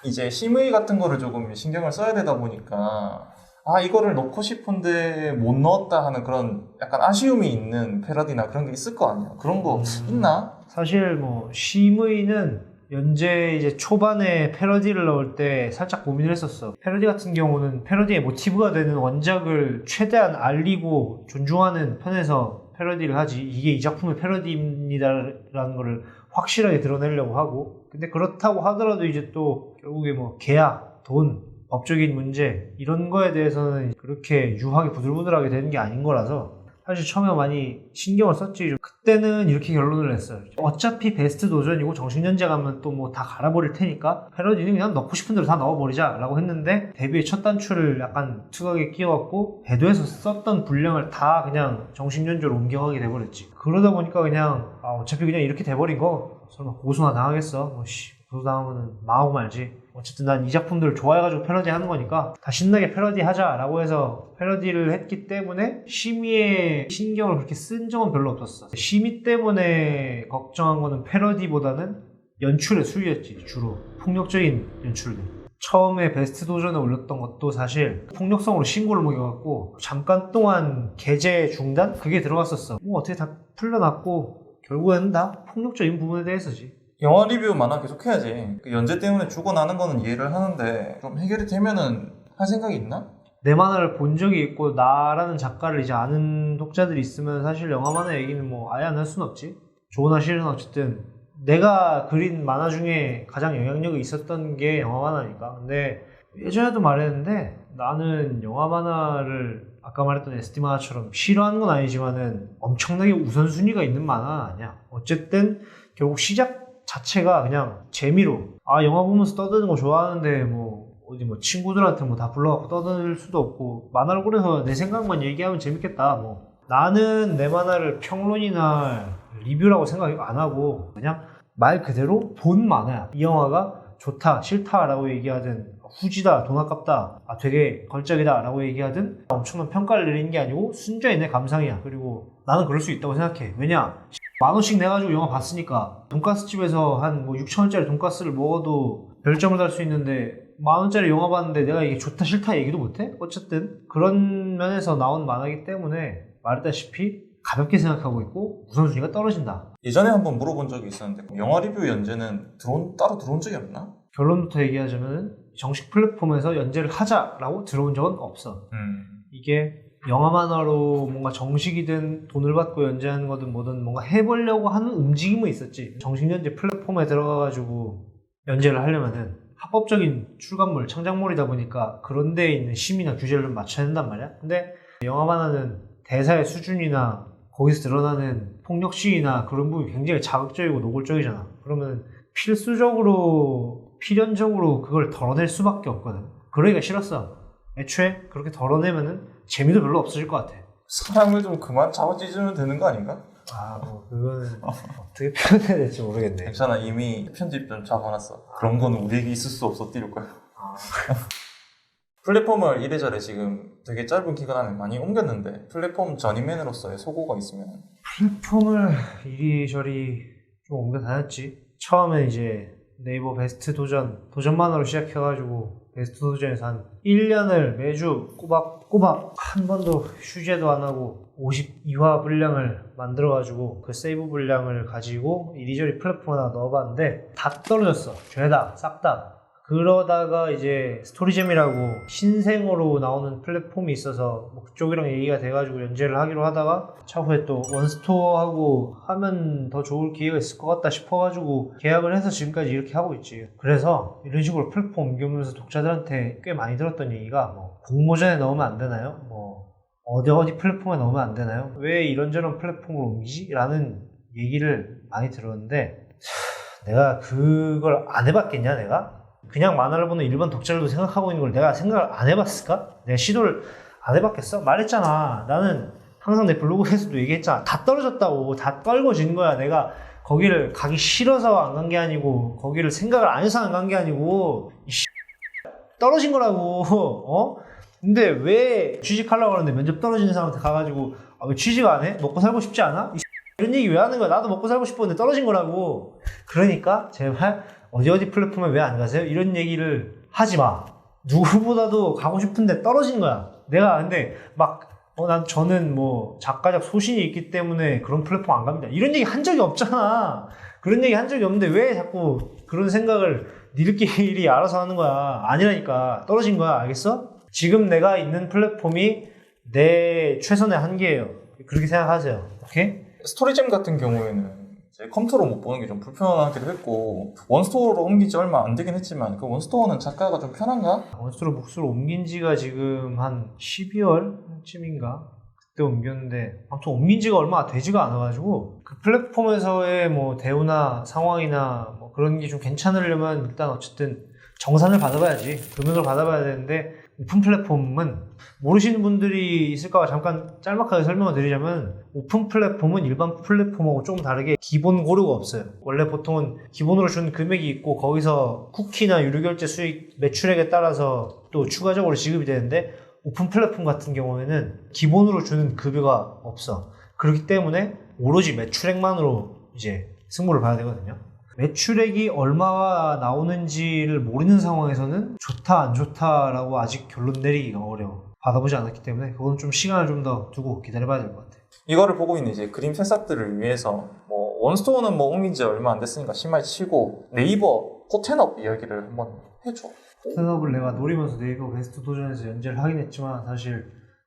이제 심의 같은 거를 조금 신경을 써야 되다 보니까 아 이거를 넣고 싶은데 못 넣었다 하는 그런 약간 아쉬움이 있는 패러디나 그런 게 있을 거 아니야. 그런 거 있나? 사실 뭐 심의는 연재 이제 초반에 패러디를 넣을 때 살짝 고민을 했었어. 패러디 같은 경우는 패러디의 모티브가 되는 원작을 최대한 알리고 존중하는 편에서 패러디를 하지, 이게 이 작품의 패러디입니다라는 거를 확실하게 드러내려고 하고, 근데 그렇다고 하더라도 이제 또 결국에 뭐 계약, 돈, 법적인 문제 이런 거에 대해서는 그렇게 유하게 부들부들하게 되는 게 아닌 거라서 사실 처음에 많이 신경을 썼지. 그때는 이렇게 결론을 냈어요. 어차피 베스트 도전이고 정식연재 가면 또 뭐 다 갈아버릴 테니까 패러디는 그냥 넣고 싶은 대로 다 넣어버리자 라고 했는데, 데뷔의 첫 단추를 약간 투각에 끼워갖고 배도에서 썼던 분량을 다 그냥 정식연재로 옮겨가게 돼버렸지. 그러다 보니까 그냥 어차피 그냥 이렇게 돼버린 거 설마 고소나 당하겠어? 고소 당하면은 망하고 말지. 어쨌든 난 이 작품들을 좋아해가지고 패러디 하는 거니까 다 신나게 패러디 하자라고 해서 패러디를 했기 때문에 심의에 신경을 그렇게 쓴 적은 별로 없었어. 심의 때문에 걱정한 거는 패러디보다는 연출의 수위였지. 주로 폭력적인 연출들. 처음에 베스트 도전에 올렸던 것도 사실 폭력성으로 신고를 먹여갖고 잠깐 동안 게재 중단? 그게 들어갔었어. 뭐 어떻게 다 풀려났고 결국에는 다 폭력적인 부분에 대해서지. 영화 리뷰 만화 계속 해야지. 그 연재 때문에 죽어나는 거는 이해를 하는데 좀 해결이 되면은 할 생각이 있나? 내 만화를 본 적이 있고 나라는 작가를 이제 아는 독자들이 있으면 사실 영화 만화 얘기는 뭐 아예 안 할 수는 없지. 좋으나 싫으나 어쨌든 내가 그린 만화 중에 가장 영향력이 있었던 게 영화 만화니까. 근데 예전에도 말했는데 나는 영화 만화를 아까 말했던 SD 만화처럼 싫어하는 건 아니지만은 엄청나게 우선순위가 있는 만화는 아니야. 어쨌든 결국 시작 자체가 그냥 재미로, 영화 보면서 떠드는 거 좋아하는데 뭐 어디 뭐 친구들한테 뭐 다 불러갖고 떠들 수도 없고 만화를 그래서 내 생각만 얘기하면 재밌겠다. 뭐 나는 내 만화를 평론이나 리뷰라고 생각 안 하고 그냥 말 그대로 본 만화야. 이 영화가 좋다 싫다 라고 얘기하든 후지다 돈 아깝다 되게 걸작이다 라고 얘기하든 엄청난 평가를 내리는 게 아니고 순전히 내 감상이야. 그리고 나는 그럴 수 있다고 생각해. 왜냐, 10,000원씩 내가지고 영화 봤으니까. 돈가스 집에서 한 뭐 6,000원짜리 돈가스를 먹어도 별점을 달 수 있는데 10,000원짜리 영화 봤는데 내가 이게 좋다 싫다 얘기도 못해? 어쨌든 그런 면에서 나온 만화이기 때문에 말했다시피 가볍게 생각하고 있고 우선순위가 떨어진다. 예전에 한번 물어본 적이 있었는데 영화 리뷰 연재는 따로 들어온 적이 없나? 결론부터 얘기하자면 정식 플랫폼에서 연재를 하자라고 들어온 적은 없어. 이게 영화 만화로 뭔가 정식이든 돈을 받고 연재하는 거든 뭐든 뭔가 해보려고 하는 움직임은 있었지. 정식 연재 플랫폼에 들어가가지고 연재를 하려면은 합법적인 출간물, 창작물이다 보니까 그런 데에 있는 심의나 규제를 좀 맞춰야 된단 말이야. 근데 영화 만화는 대사의 수준이나 거기서 드러나는 폭력시위나 그런 부분이 굉장히 자극적이고 노골적이잖아. 그러면 필연적으로 그걸 덜어낼 수밖에 없거든. 그러기가 싫었어. 애초에 그렇게 덜어내면은 재미도 별로 없어질 것 같아. 사람을 좀 그만 잡아찢으면 되는 거 아닌가? 뭐 그거는 어떻게 표현해야 될지 모르겠네. 괜찮아, 이미 편집 좀 잡아놨어. 그런 거는 우리에게 있을 수 없어 띄울 거야. 플랫폼을 이래저래 지금 되게 짧은 기간 안에 많이 옮겼는데 플랫폼 전임맨으로서의 소고가 있으면? 플랫폼을 이리저리 좀 옮겨 다녔지. 처음에 이제 네이버 베스트 도전 만화로 시작해가지고 베스트 도전에서 한 1년을 매주 꼬박꼬박 한 번도 휴재도 안 하고 52화 분량을 만들어가지고 그 세이브 분량을 가지고 이리저리 플랫폼 하나 넣어봤는데 다 떨어졌어. 죄다 싹 다. 그러다가 이제 스토리잼이라고 신생으로 나오는 플랫폼이 있어서 뭐 그쪽이랑 얘기가 돼가지고 연재를 하기로 하다가 차후에 또 원스토어하고 하면 더 좋을 기회가 있을 것 같다 싶어가지고 계약을 해서 지금까지 이렇게 하고 있지. 그래서 이런 식으로 플랫폼 옮기면서 독자들한테 꽤 많이 들었던 얘기가 뭐 공모전에 넣으면 안 되나요? 뭐 어디 플랫폼에 넣으면 안 되나요? 왜 이런저런 플랫폼으로 옮기지? 라는 얘기를 많이 들었는데 내가 그걸 안 해봤겠냐 내가? 그냥 만화를 보는 일반 독자들도 생각하고 있는 걸 내가 생각을 안 해봤을까? 내가 시도를 안 해봤겠어? 말했잖아. 나는 항상 내 블로그에서도 얘기했잖아. 다 떨어졌다고. 다 떨궈진 거야. 내가 거기를 가기 싫어서 안 간 게 아니고 거기를 생각을 안 해서 안 간 게 아니고 떨어진 거라고. 근데 왜 취직하려고 하는데 면접 떨어지는 사람한테 가가지고 왜 취직 안 해? 먹고 살고 싶지 않아? 이런 얘기 왜 하는 거야? 나도 먹고 살고 싶었는데 떨어진 거라고. 그러니까 제발 어디 플랫폼에 왜 안 가세요? 이런 얘기를 하지 마. 누구보다도 가고 싶은데 떨어진 거야. 내가 근데 막 저는 뭐 작가적 소신이 있기 때문에 그런 플랫폼 안 갑니다. 이런 얘기 한 적이 없잖아. 그런 얘기 한 적이 없는데 왜 자꾸 그런 생각을 니들끼리 알아서 하는 거야. 아니라니까. 떨어진 거야. 알겠어? 지금 내가 있는 플랫폼이 내 최선의 한계예요. 그렇게 생각하세요. 오케이? 스토리잼 같은 경우에는 이제 컴퓨터로 못 보는 게 좀 불편하기도 했고 원스토어로 옮긴 지 얼마 안 되긴 했지만 그 원스토어는 작가가 좀 편한가? 원스토어 북스로 옮긴 지가 지금 한 12월쯤인가? 그때 옮겼는데 아무튼 옮긴 지가 얼마 되지가 않아가지고 그 플랫폼에서의 뭐 대우나 상황이나 뭐 그런 게 좀 괜찮으려면 일단 어쨌든 정산을 받아봐야지. 금액을 받아봐야 되는데 오픈 플랫폼은 모르시는 분들이 있을까 잠깐 짤막하게 설명을 드리자면 오픈 플랫폼은 일반 플랫폼하고 조금 다르게 기본 고르가 없어요. 원래 보통은 기본으로 주는 금액이 있고 거기서 쿠키나 유료결제 수익 매출액에 따라서 또 추가적으로 지급이 되는데 오픈 플랫폼 같은 경우에는 기본으로 주는 급여가 없어. 그렇기 때문에 오로지 매출액만으로 이제 승부를 봐야 되거든요. 매출액이 얼마가 나오는지를 모르는 상황에서는 좋다 안 좋다라고 아직 결론 내리기가 어려워. 받아보지 않았기 때문에 그건 좀 시간을 좀 더 두고 기다려봐야 될 것 같아. 이거를 보고 있는 이제 그림 새싹들을 위해서 뭐 원스토어는 뭐 옮긴 지 얼마 안 됐으니까 심하게 치고 네이버 포텐업 이야기를 한번 해줘. 포텐업을 내가 노리면서 네이버 베스트 도전에서 연재를 하긴 했지만 사실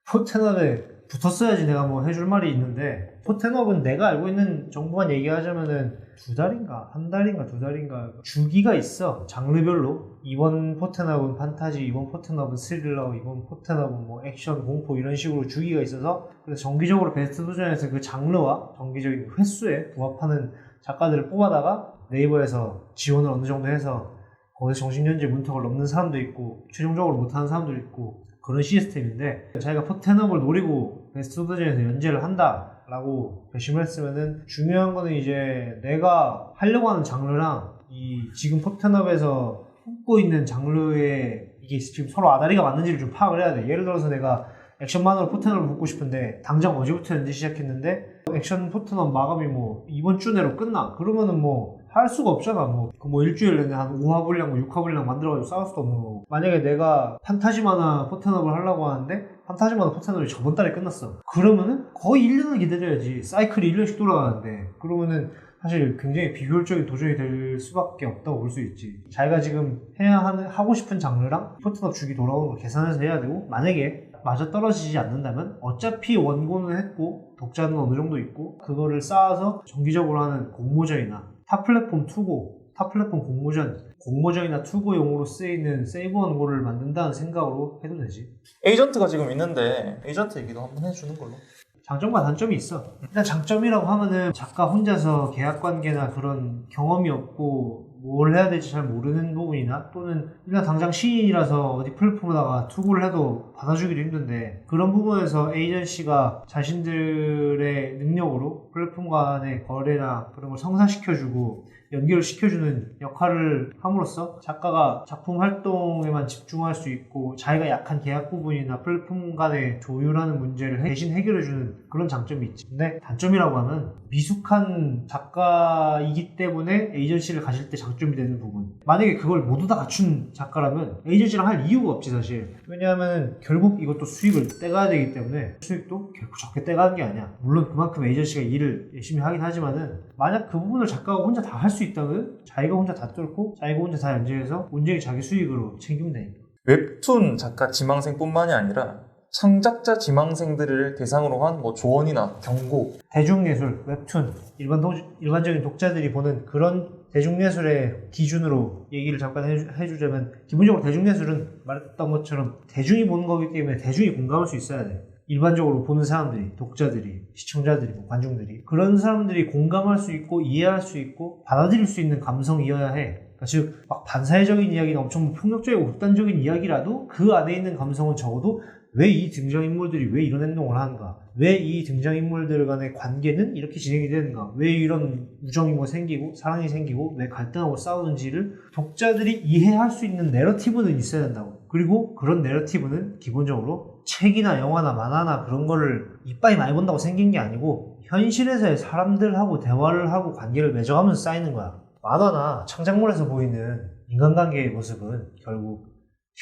포텐업에 붙었어야지 내가 뭐 해줄 말이 있는데 포텐업은 내가 알고 있는 정보만 얘기하자면은 2달인가 1달인가 2달인가 주기가 있어. 장르별로 이번 포텐업은 판타지, 이번 포텐업은 스릴러, 이번 포텐업은 뭐 액션, 공포 이런 식으로 주기가 있어서 그래서 정기적으로 베스트 도전에서 그 장르와 정기적인 횟수에 부합하는 작가들을 뽑아다가 네이버에서 지원을 어느 정도 해서 거기서 정신연재 문턱을 넘는 사람도 있고 최종적으로 못하는 사람도 있고 그런 시스템인데 자기가 포텐업을 노리고 베스트 도전에서 연재를 한다라고 결심을 했으면은 중요한 거는 이제 내가 하려고 하는 장르랑 이 지금 포텐업에서 품고 있는 장르에 이게 지금 서로 아다리가 맞는지를 좀 파악을 해야 돼. 예를 들어서 내가 액션만으로 포텐업을 붙고 싶은데 당장 어제부터 연재 시작했는데 액션 포텐업 마감이 뭐 이번 주 내로 끝나. 그러면은 뭐 할 수가 없잖아. 뭐 일주일 내내 한 5화 분량, 6화 분량 만들어가지고 싸울 수도 없는 거고. 만약에 내가 판타지 만화 포텐업을 하려고 하는데 판타지 만화 포텐업이 저번 달에 끝났어. 그러면은 거의 1년을 기다려야지. 사이클이 1년씩 돌아가는데. 그러면은 사실 굉장히 비효율적인 도전이 될 수밖에 없다고 볼 수 있지. 자기가 지금 하고 싶은 장르랑 포텐업 주기 돌아오는 걸 계산해서 해야 되고 만약에 맞아떨어지지 않는다면 어차피 원고는 했고 독자는 어느 정도 있고 그거를 쌓아서 정기적으로 하는 공모전이나 타 플랫폼 투고, 타 플랫폼 공모전이나 투고용으로 쓰이는 세이브 원고를 만든다는 생각으로 해도 되지. 에이전트가 지금 있는데 에이전트 얘기도 한번 해주는 걸로. 장점과 단점이 있어. 일단 장점이라고 하면은 작가 혼자서 계약관계나 그런 경험이 없고 뭘 해야 될지 잘 모르는 부분이나 또는 일단 당장 시인이라서 어디 플랫폼에다가 투고를 해도 받아주기도 힘든데 그런 부분에서 에이전시가 자신들의 능력으로 플랫폼 간의 거래나 그런 걸 성사시켜주고 연결을 시켜주는 역할을 함으로써 작가가 작품 활동에만 집중할 수 있고 자기가 약한 계약 부분이나 플랫폼 간의 조율하는 문제를 대신 해결해주는 그런 장점이 있지. 근데 단점이라고 하면 미숙한 작가이기 때문에 에이전시를 가실 때 장점이 되는 부분. 만약에 그걸 모두 다 갖춘 작가라면 에이전시랑 할 이유가 없지 사실. 왜냐하면 결국 이것도 수익을 떼가야 되기 때문에 수익도 결국 적게 떼가는 게 아니야. 물론 그만큼 에이전시가 일을 열심히 하긴 하지만은 만약 그 부분을 작가가 혼자 다 할 수 있다면 자기가 혼자 다 뚫고 자기가 혼자 다 연재해서 온전히 자기 수익으로 챙기면 되니까. 웹툰 작가 지망생뿐만이 아니라 창작자 지망생들을 대상으로 한 뭐 조언이나 경고, 대중예술, 웹툰, 일반적인 독자들이 보는 그런 대중예술의 기준으로 얘기를 잠깐 해주자면 기본적으로 대중예술은 말했던 것처럼 대중이 보는 거기 때문에 대중이 공감할 수 있어야 돼. 일반적으로 보는 사람들이, 독자들이, 시청자들이, 관중들이 그런 사람들이 공감할 수 있고 이해할 수 있고 받아들일 수 있는 감성이어야 해. 그러니까 즉 막 반사회적인 이야기나 엄청 폭력적이고 극단적인 이야기라도 그 안에 있는 감성은 적어도 왜 이 등장인물들이 왜 이런 행동을 하는가? 왜 이 등장인물들 간의 관계는 이렇게 진행이 되는가? 왜 이런 우정이 뭐 생기고 사랑이 생기고 왜 갈등하고 싸우는지를 독자들이 이해할 수 있는 내러티브는 있어야 된다고. 그리고 그런 내러티브는 기본적으로 책이나 영화나 만화나 그런 거를 이빠이 많이 본다고 생긴 게 아니고 현실에서의 사람들하고 대화를 하고 관계를 맺어가면서 쌓이는 거야. 만화나 창작물에서 보이는 인간관계의 모습은 결국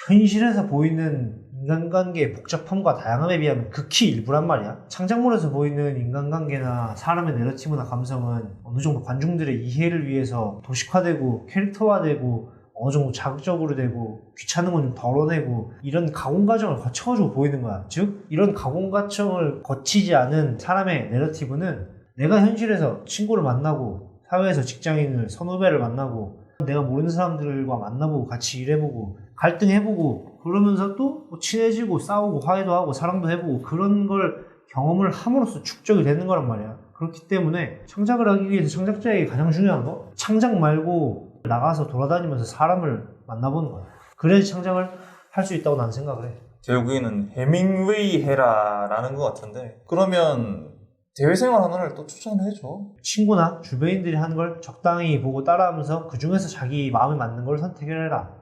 현실에서 보이는 인간관계의 복잡함과 다양함에 비하면 극히 일부란 말이야. 창작물에서 보이는 인간관계나 사람의 내러티브나 감성은 어느 정도 관중들의 이해를 위해서 도식화되고 캐릭터화되고 어느 정도 자극적으로 되고 귀찮은 건 좀 덜어내고 이런 가공 과정을 거쳐가지고 보이는 거야. 즉 이런 가공 과정을 거치지 않은 사람의 내러티브는 내가 현실에서 친구를 만나고 사회에서 직장인을 선후배를 만나고 내가 모르는 사람들과 만나보고 같이 일해보고 갈등해보고 그러면서 또 친해지고 싸우고 화해도 하고 사랑도 해보고 그런 걸 경험을 함으로써 축적이 되는 거란 말이야. 그렇기 때문에 창작을 하기 위해서 창작자에게 가장 중요한 거 창작 말고 나가서 돌아다니면서 사람을 만나보는 거야. 그래야지 창작을 할 수 있다고 나는 생각을 해. 결국에는 해밍웨이 해라라는 것 같은데 그러면 대외생활 하나를 또 추천해줘. 친구나 주변인들이 하는 걸 적당히 보고 따라하면서 그 중에서 자기 마음에 맞는 걸 선택을 해라.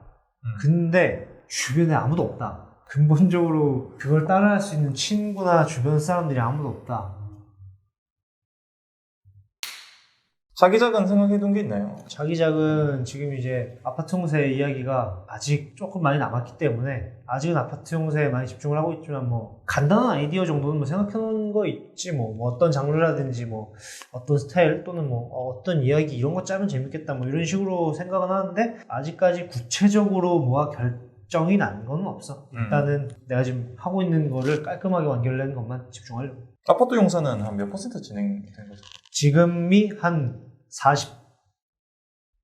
근데 주변에 아무도 없다. 근본적으로 그걸 따라할 수 있는 친구나 주변 사람들이 아무도 없다. 자기작은 생각해둔 게 있나요? 자기작은 지금 이제 아파트 홍세 이야기가 아직 조금 많이 남았기 때문에 아직은 아파트 홍세에 많이 집중을 하고 있지만 뭐 간단한 아이디어 정도는 뭐 생각해놓은 거 있지 뭐 어떤 장르라든지 뭐 어떤 스타일 또는 뭐 어떤 이야기 이런 거 짜면 재밌겠다 뭐 이런 식으로 생각은 하는데 아직까지 구체적으로 뭐가 결정이 난 건 없어. 일단은 내가 지금 하고 있는 거를 깔끔하게 완결내는 것만 집중하려고. 아파트 용사는 한 몇 퍼센트 진행된 거죠? 지금이 한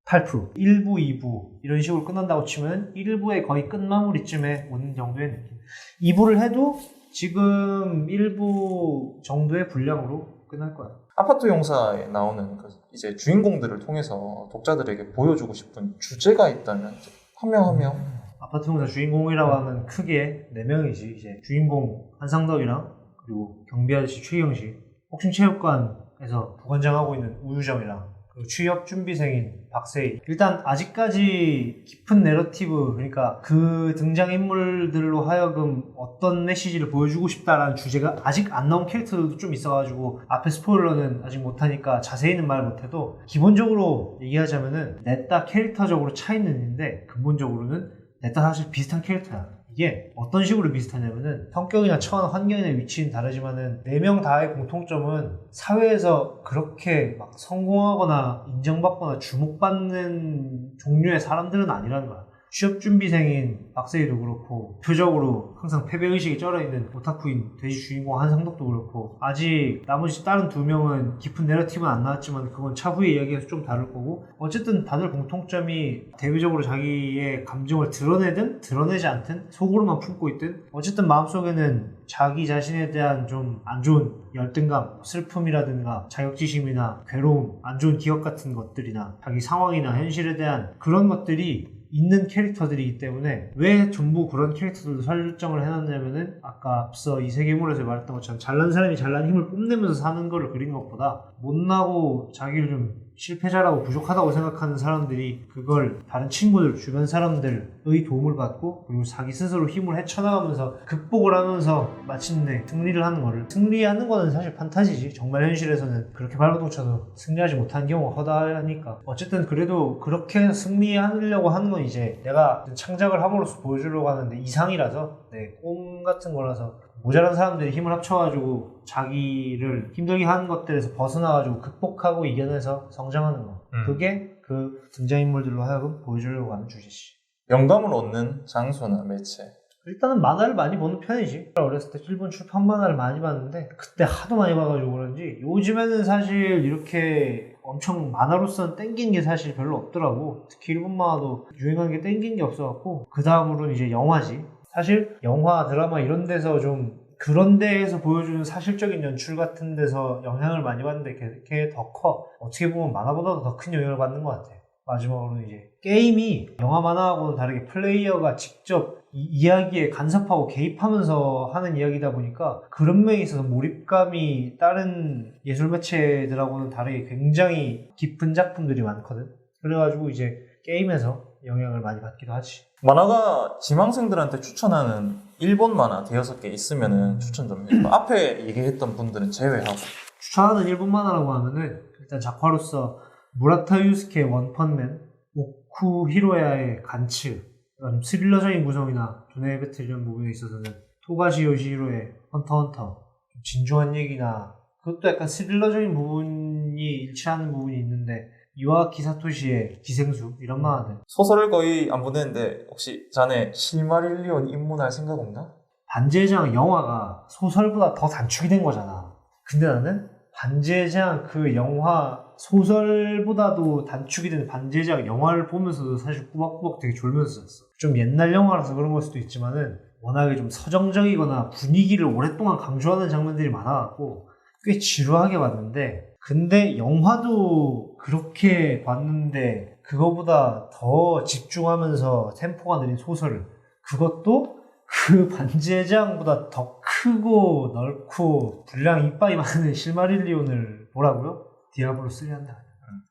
48%, 1부, 2부 이런 식으로 끝난다고 치면 1부의 거의 끝마무리쯤에 오는 정도의 느낌. 2부를 해도 지금 1부 정도의 분량으로 끝날 거야. 아파트 용사에 나오는 그 이제 주인공들을 통해서 독자들에게 보여주고 싶은 주제가 있다면 한 명 한 명. 아파트 용사 주인공이라고 하면 크게 4명이지. 이제 주인공 한상덕이랑 그리고 경비 아저씨 최경식, 복싱체육관에서 부관장하고 있는 우유정이랑 그리고 취업 준비생인 박세희. 일단 아직까지 깊은 내러티브, 그러니까 그 등장인물들로 하여금 어떤 메시지를 보여주고 싶다라는 주제가 아직 안 나온 캐릭터들도 좀 있어가지고 앞에 스포일러는 아직 못하니까 자세히는 말 못해도 기본적으로 얘기하자면은 넷다 캐릭터적으로 차이는 있는데 근본적으로는 넷다 사실 비슷한 캐릭터야. 이게 어떤 식으로 비슷하냐면은 성격이나 처한 환경이나 위치는 다르지만은 4명 다의 공통점은 사회에서 그렇게 막 성공하거나 인정받거나 주목받는 종류의 사람들은 아니라는 거야. 취업준비생인 박세희도 그렇고 표적으로 항상 패배의식이 쩔어있는 오타쿠인 돼지 주인공 한상덕도 그렇고 아직 나머지 다른 2명은 깊은 내러티브는 안 나왔지만 그건 차후에 이야기해서 좀 다를 거고 어쨌든 다들 공통점이 대외적으로 자기의 감정을 드러내든 드러내지 않든 속으로만 품고 있든 어쨌든 마음속에는 자기 자신에 대한 좀 안 좋은 열등감, 슬픔이라든가 자격지심이나 괴로움, 안 좋은 기억 같은 것들이나 자기 상황이나 현실에 대한 그런 것들이 있는 캐릭터들이기 때문에 왜 전부 그런 캐릭터들도 설정을 해놨냐면은 아까 앞서 이세계물에서 말했던 것처럼 잘난 사람이 잘난 힘을 뽐내면서 사는 거를 그린 것보다 못나고 자기를 좀 실패자라고 부족하다고 생각하는 사람들이 그걸 다른 친구들, 주변 사람들의 도움을 받고 그리고 자기 스스로 힘을 헤쳐나가면서 극복을 하면서 마침내 승리를 하는 거를 승리하는 거는 사실 판타지지 정말 현실에서는 그렇게 발버둥 쳐도 승리하지 못한 경우가 허다하니까 어쨌든 그래도 그렇게 승리하려고 하는 건 이제 내가 창작을 함으로써 보여주려고 하는데 이상이라서 내 꿈 같은 거라서 모자란 사람들이 힘을 합쳐가지고 자기를 힘들게 하는 것들에서 벗어나가지고 극복하고 이겨내서 성장하는 거. 그게 그 등장인물들로 하여금 보여주려고 하는 주제지. 영감을 얻는 장소나 매체. 일단은 만화를 많이 보는 편이지. 어렸을 때 일본 출판 만화를 많이 봤는데 그때 하도 많이 봐가지고 그런지 요즘에는 사실 이렇게 엄청 만화로서는 땡기는 게 사실 별로 없더라고. 특히 일본 만화도 유행한 게 땡긴 게 없어갖고 그 다음으로는 이제 영화지. 사실 영화, 드라마 이런 데서 좀 그런 데에서 보여주는 사실적인 연출 같은 데서 영향을 많이 받는데 그게 더 커. 어떻게 보면 만화보다도 더 큰 영향을 받는 것 같아. 마지막으로는 이제 게임이 영화 만화하고는 다르게 플레이어가 직접 이야기에 간섭하고 개입하면서 하는 이야기다 보니까 그런 면에 있어서 몰입감이 다른 예술 매체들하고는 다르게 굉장히 깊은 작품들이 많거든. 그래가지고 이제 게임에서 영향을 많이 받기도 하지. 만화가 지망생들한테 추천하는 일본 만화 대여섯 개 있으면은 추천 좀 해줘. 앞에 얘기했던 분들은 제외하고. 추천하는 일본 만화라고 하면은 일단 작화로서 무라타 유스케 원펀맨, 오쿠 히로야의 간츠, 좀 스릴러적인 구성이나 두뇌 배틀 이런 부분에 있어서는 토가시 요시히로의 헌터 좀 진중한 얘기나 그것도 약간 스릴러적인 부분이 일치하는 부분이 있는데 이와키 사토시의 기생수 이런 만화들 소설을 거의 안 보냈는데 혹시 자네 실마릴리온 입문할 생각 없나? 반지의 제왕 영화가 소설보다 더 단축이 된 거잖아. 근데 나는 반지의 제왕 그 영화 소설보다도 단축이 된 반지의 제왕 영화를 보면서도 사실 꾸벅꾸벅 되게 졸면서 잤어. 좀 옛날 영화라서 그런 걸 수도 있지만은 워낙에 좀 서정적이거나 분위기를 오랫동안 강조하는 장면들이 많아갖고 꽤 지루하게 봤는데 근데 영화도 그렇게 봤는데 그거보다 더 집중하면서 템포가 느린 소설을 그것도 그 반지의 제왕보다 더 크고 넓고 분량 이빠이 많은 실마릴리온을 보라고요? 디아블로 3 한다.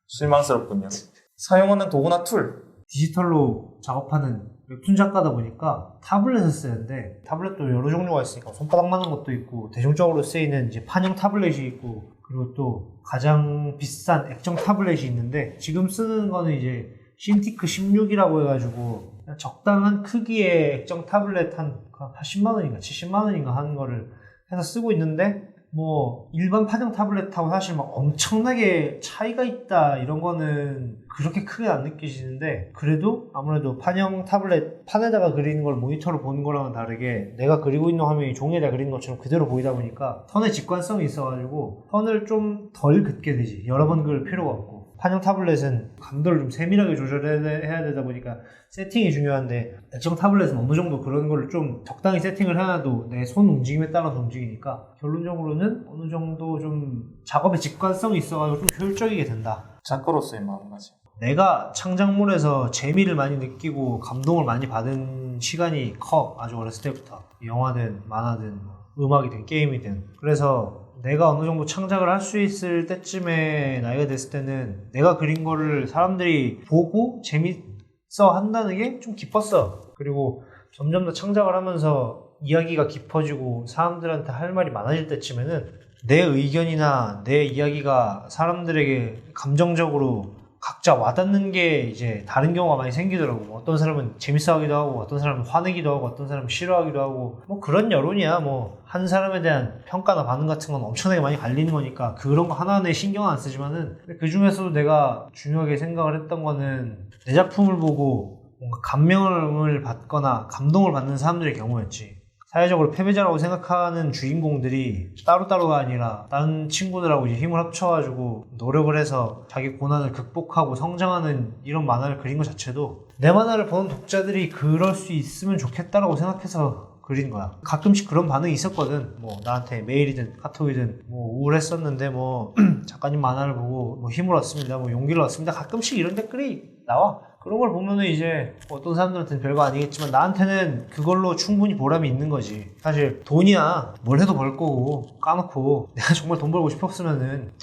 실망스럽군요. 사용하는 도구나 툴. 디지털로 작업하는 웹툰 작가다 보니까 타블렛을 쓰는데 타블렛도 여러 종류가 있으니까 손바닥만한 것도 있고 대중적으로 쓰이는 이제 판형 타블렛이 있고 그리고 또 가장 비싼 액정 타블렛이 있는데 지금 쓰는 거는 이제 신티크 16이라고 해가지고 적당한 크기의 액정 타블렛 한 80만원인가 70만원인가 하는 거를 해서 쓰고 있는데 뭐 일반 판형 타블렛하고 사실 막 엄청나게 차이가 있다 이런 거는 그렇게 크게 안 느껴지는데 그래도 아무래도 판형 타블렛 판에다가 그리는 걸 모니터로 보는 거랑은 다르게 내가 그리고 있는 화면이 종이에다 그리는 것처럼 그대로 보이다 보니까 턴의 직관성이 있어가지고 턴을 좀 덜 긋게 되지 여러 번 그릴 필요가 없고 판형 타블렛은 감도를 좀 세밀하게 조절해야 되다 보니까 세팅이 중요한데 액정 타블렛은 어느 정도 그런 거를 좀 적당히 세팅을 해놔도 내 손 움직임에 따라서 움직이니까 결론적으로는 어느 정도 좀 작업에 직관성이 있어가지고 좀 효율적이게 된다. 작가로서의 마음가짐. 내가 창작물에서 재미를 많이 느끼고 감동을 많이 받은 시간이 커. 아주 어렸을 때부터 영화든 만화든 음악이든 게임이든 그래서 내가 어느 정도 창작을 할 수 있을 때쯤에 나이가 됐을 때는 내가 그린 거를 사람들이 보고 재밌어 한다는 게 좀 기뻤어. 그리고 점점 더 창작을 하면서 이야기가 깊어지고 사람들한테 할 말이 많아질 때쯤에는 내 의견이나 내 이야기가 사람들에게 감정적으로 각자 와닿는 게 이제 다른 경우가 많이 생기더라고. 어떤 사람은 재밌어 하기도 하고, 어떤 사람은 화내기도 하고, 어떤 사람은 싫어하기도 하고, 뭐 그런 여론이야. 뭐 한 사람에 대한 평가나 반응 같은 건 엄청나게 많이 갈리는 거니까 그런 거 하나하나에 신경은 안 쓰지만은 그 중에서도 내가 중요하게 생각을 했던 거는 내 작품을 보고 뭔가 감명을 받거나 감동을 받는 사람들의 경우였지. 사회적으로 패배자라고 생각하는 주인공들이 따로따로가 아니라 다른 친구들하고 이제 힘을 합쳐가지고 노력을 해서 자기 고난을 극복하고 성장하는 이런 만화를 그린 것 자체도 내 만화를 보는 독자들이 그럴 수 있으면 좋겠다라고 생각해서 그린 거야. 가끔씩 그런 반응이 있었거든. 뭐 나한테 메일이든 카톡이든 뭐 우울했었는데 뭐 작가님 만화를 보고 뭐 힘을 얻습니다. 뭐 용기를 얻습니다. 가끔씩 이런 댓글이 나와. 그런 걸 보면은 이제 어떤 사람들한테는 별거 아니겠지만 나한테는 그걸로 충분히 보람이 있는 거지. 사실 돈이야 뭘 해도 벌 거고 까놓고 내가 정말 돈 벌고 싶었으면은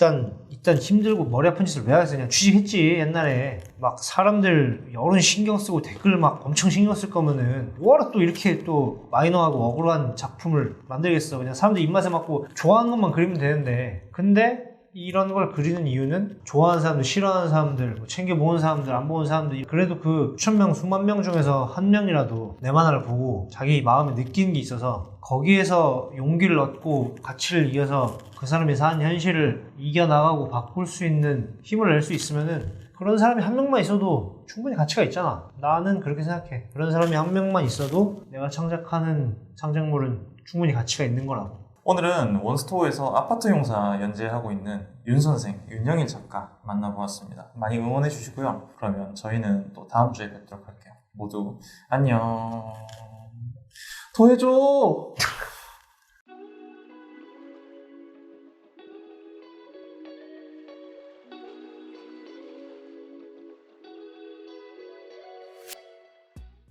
일단 힘들고 머리 아픈 짓을 왜 해서 그냥 취직했지. 옛날에 막 사람들 여론 신경 쓰고 댓글 막 엄청 신경 쓸 거면은 뭐하러 또 이렇게 또 마이너하고 억울한 작품을 만들겠어. 그냥 사람들 입맛에 맞고 좋아하는 것만 그리면 되는데 근데 이런 걸 그리는 이유는 좋아하는 사람들, 싫어하는 사람들, 뭐 챙겨 보는 사람들, 안 보는 사람들 그래도 그 수천 명, 수만 명 중에서 한 명이라도 내 만화를 보고 자기 마음에 느끼는 게 있어서 거기에서 용기를 얻고 가치를 이어서 그 사람이 사는 현실을 이겨나가고 바꿀 수 있는 힘을 낼 수 있으면은 그런 사람이 한 명만 있어도 충분히 가치가 있잖아. 나는 그렇게 생각해. 그런 사람이 한 명만 있어도 내가 창작하는 창작물은 충분히 가치가 있는 거라고. 오늘은 원스토어에서 아파트 용사 연재하고 있는 윤선생, 윤영일 작가 만나보았습니다. 많이 응원해 주시고요. 그러면 저희는 또 다음 주에 뵙도록 할게요. 모두 안녕. 더 해줘!